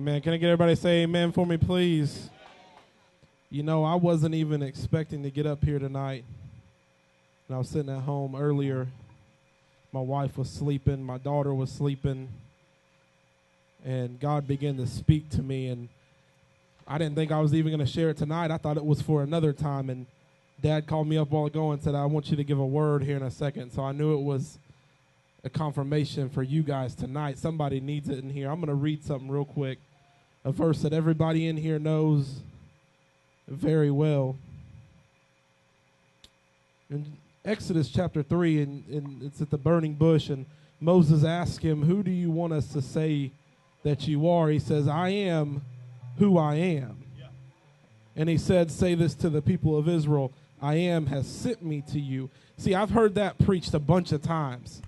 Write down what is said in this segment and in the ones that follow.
Amen. Can I get everybody to say amen for me, please? You know, I wasn't even expecting to get up here tonight. And I was sitting at home earlier. My wife was sleeping. My daughter was sleeping. And God began to speak to me. And I didn't think I was even going to share it tonight. I thought it was for another time. And Dad called me up a while ago and said, I want you to give a word here in a second. So I knew it was a confirmation for you guys tonight. Somebody needs it in here. I'm going to read something real quick. A verse that everybody in here knows very well. In Exodus chapter 3, and it's at the burning bush, and Moses asked him, who do you want us to say that you are? He says, I am who I am. Yeah. And he said, say this to the people of Israel, I am has sent me to you. See, I've heard that preached a bunch of times,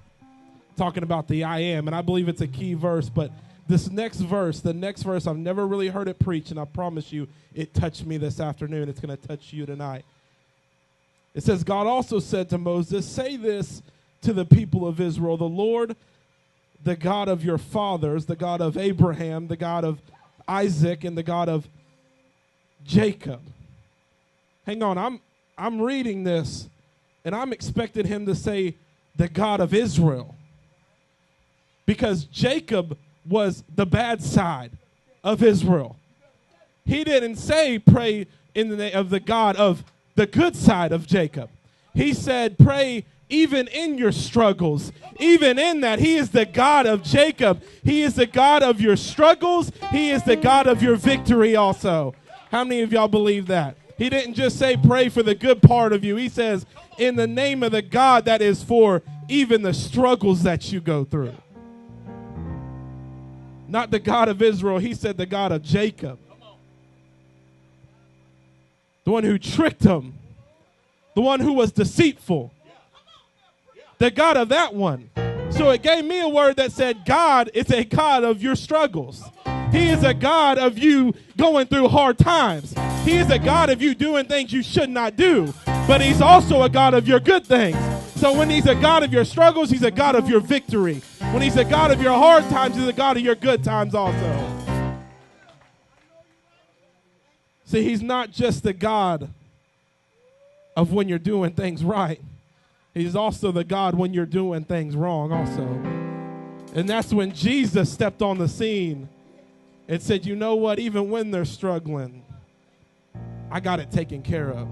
talking about the I am, and I believe it's a key verse, but the next verse, I've never really heard it preached, and I promise you, it touched me this afternoon. It's going to touch you tonight. It says, God also said to Moses, say this to the people of Israel, the Lord, the God of your fathers, the God of Abraham, the God of Isaac, and the God of Jacob. Hang on, I'm reading this, and I'm expecting him to say the God of Israel. Because Jacob was the bad side of Israel. He didn't say pray in the name of the God of the good side of Jacob. He said pray even in your struggles. Even in that, he is the God of Jacob. He is the God of your struggles. He is the God of your victory also. How many of y'all believe that? He didn't just say pray for the good part of you. He says in the name of the God that is for even the struggles that you go through. Not the God of Israel. He said the God of Jacob. The one who tricked him. The one who was deceitful. The God of that one. So it gave me a word that said God is a God of your struggles. He is a God of you going through hard times. He is a God of you doing things you should not do. But he's also a God of your good things. So when he's a God of your struggles, he's a God of your victory. When he's a God of your hard times, he's a God of your good times also. See, he's not just the God of when you're doing things right. He's also the God when you're doing things wrong also. And that's when Jesus stepped on the scene and said, you know what, even when they're struggling, I got it taken care of.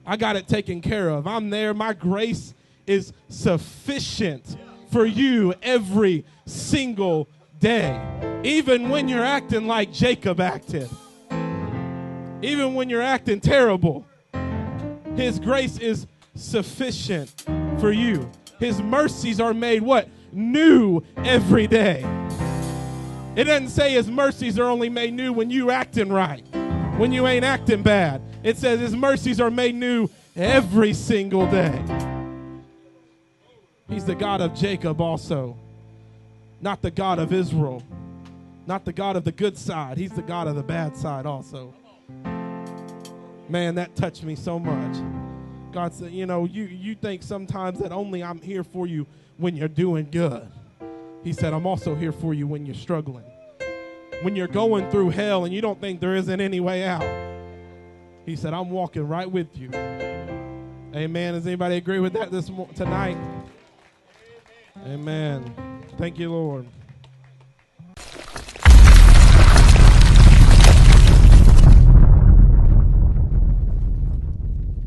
I got it taken care of. I'm there. My grace is sufficient for you every single day. Even when you're acting like Jacob acted. Even when you're acting terrible. His grace is sufficient for you. His mercies are made what? New every day. It doesn't say his mercies are only made new when you acting right. When you ain't acting bad. It says his mercies are made new every single day. He's the God of Jacob also. Not the God of Israel. Not the God of the good side. He's the God of the bad side also. Man, that touched me so much. God said, you know, you think sometimes that only I'm here for you when you're doing good. He said, I'm also here for you when you're struggling. When you're going through hell and you don't think there isn't any way out. He said, I'm walking right with you. Amen. Does anybody agree with that tonight? Amen. Thank you, Lord.